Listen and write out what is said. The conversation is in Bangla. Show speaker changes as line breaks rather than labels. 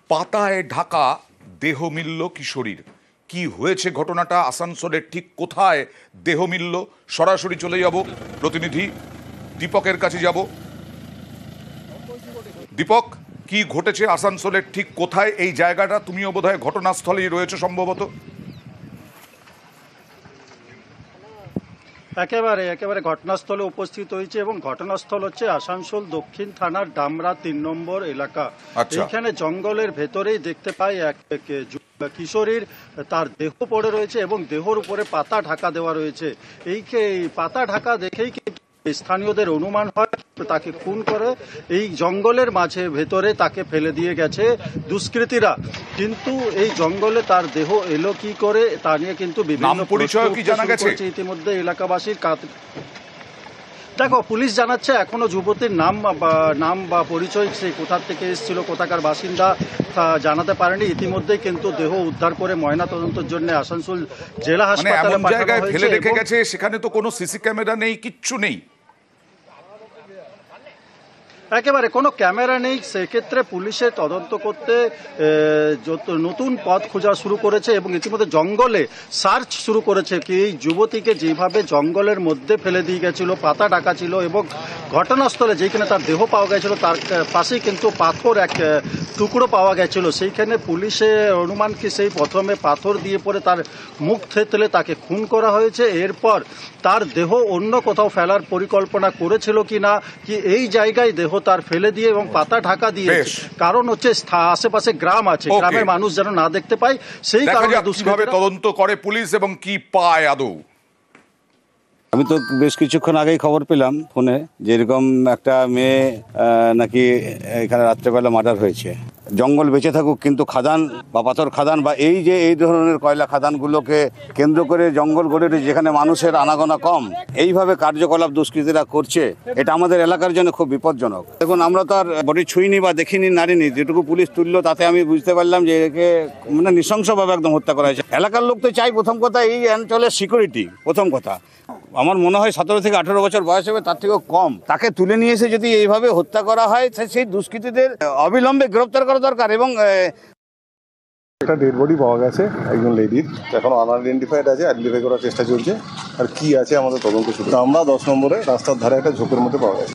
পাতায় ঢাকা দেহ মিলল কিশোরীর। কি হয়েছে ঘটনাটা, আসানসোলের ঠিক কোথায় দেহ মিলল? সরাসরি চলে যাব, প্রতিনিধি দীপকের কাছে যাব। দীপক, কি ঘটেছে আসানসোলের ঠিক কোথায় এই জায়গাটা? তুমিও বোধহয় ঘটনাস্থলেই রয়েছে সম্ভবত।
একেবারে ঘটনাস্থলে উপস্থিত হয়েছে এবং ঘটনাস্থল হচ্ছে আসানসোল দক্ষিণ থানার ডামরা ৩ নম্বর এলাকা। এইখানে জঙ্গলের ভেতরেই দেখতে পাই এক কিশোরীর তার দেহ পড়ে রয়েছে এবং দেহর উপরে পাতা ঢাকা দেওয়া রয়েছে। এই পাতা ঢাকা দেখেই কিন্তু স্থানীয়দের অনুমান হয় তাকে খুন করে এই জঙ্গলের মাঝে ভেতরে তাকে ফেলে দিয়ে গেছে দুষ্কৃতীরা। কিন্তু এই জঙ্গলে তার দেহ এলো কি করে তা নিয়ে কিন্তু বিভিন্ন
পরিচয় কি জানা গেছে
ইতিমধ্যে এলাকাবাসীর দেখো, পুলিশ জানাচ্ছে এখনো যুবতীর নাম বা পরিচয়, সে কোথা থেকে এসেছিল, কোথাকার বাসিন্দা তা জানাতে পারেনি। ইতিমধ্যেই কিন্তু দেহ উদ্ধার করে ময়না তদন্তের জন্য আসানসোল জেলা হাসপাতালে পাঠানো হয়েছে।
ফেলে রেখে গেছে, সেখানে তো কোনো সিসি ক্যামেরা নেই, কিচ্ছু নেই।
একেবারে কোনো ক্যামেরা নেই, সেক্ষেত্রে পুলিশের তদন্ত করতে নতুন পথ খোঁজা শুরু করেছে এবং ইতিমধ্যে জঙ্গলে সার্চ শুরু করেছে কি এই যুবতীকে যেভাবে জঙ্গলের মধ্যে ফেলে দিয়ে গেছিল, পাতা ঢাকা ছিল এবং ঘটনাস্থলে যেখানে তার দেহ পাওয়া গেছিল তার পাশেই কিন্তু পাথর এক টুকরো পাওয়া গেছিল। সেইখানে পুলিশের অনুমান কি সেই প্রথমে পাথর দিয়ে পরে তার মুখ থেতলে তাকে খুন করা হয়েছে। এরপর তার দেহ অন্য কোথাও ফেলার পরিকল্পনা করেছিল কিনা, কি এই জায়গায় দেহ তার ফেলে দিয়ে এবং পাতা ঢাকা দিয়ে, কারণ হচ্ছে আশেপাশে গ্রাম আছে, গ্রামের মানুষ যেন না দেখতে পায়, সেই কারণে
দুষ্কৃতীরা তদন্ত করে পুলিশ এবং কি পায় আদৌ।
আমি তো বেশ কিছুক্ষণ আগেই খবর পেলাম ফোনে যে এরকম একটা মেয়ে নাকি এখানে রাত্রেবেলা মার্ডার হয়েছে। জঙ্গল বেঁচে থাকুক, কিন্তু খাদান বা পাথর খাদান বা এই ধরনের কয়লা খাদানগুলোকে কেন্দ্র করে জঙ্গল গড়ে উঠেছে যেখানে মানুষের আনাগোনা কম, এইভাবে কার্যকলাপ দুষ্কৃতীরা করছে, এটা আমাদের এলাকার জন্য খুব বিপজ্জনক। দেখুন, আমরা তো আর বডি ছুঁইনি বা দেখিনি, নারিনি, যেটুকু পুলিশ তুললো তাতে আমি বুঝতে পারলাম যে একে মানে নৃশংসভাবে একদম হত্যা করা হয়েছে। এলাকার লোক তো চাই প্রথম কথা এই অঞ্চলের সিকিউরিটি, প্রথম কথা। আমার মনে হয় 17 থেকে 18 বছর বয়স হবে, তার থেকেও কম। তাকে তুলে নিয়ে এসে যদি এইভাবে হত্যা করা হয়, সেই দুষ্কৃতীদের অবিলম্বে গ্রেফতার করা দরকার। এবং
একটা ডেড বডি পাওয়া গেছে একজন লেডির, এখন আনআইডেন্টিফাইড আছে, আইডেন্টিফাই করার চেষ্টা চলছে। আর কি আছে আমাদের তদন্ত শুরু। আমরা 10 নম্বরে রাস্তার ধারে একটা ঝোপের মধ্যে পাওয়া গেছে।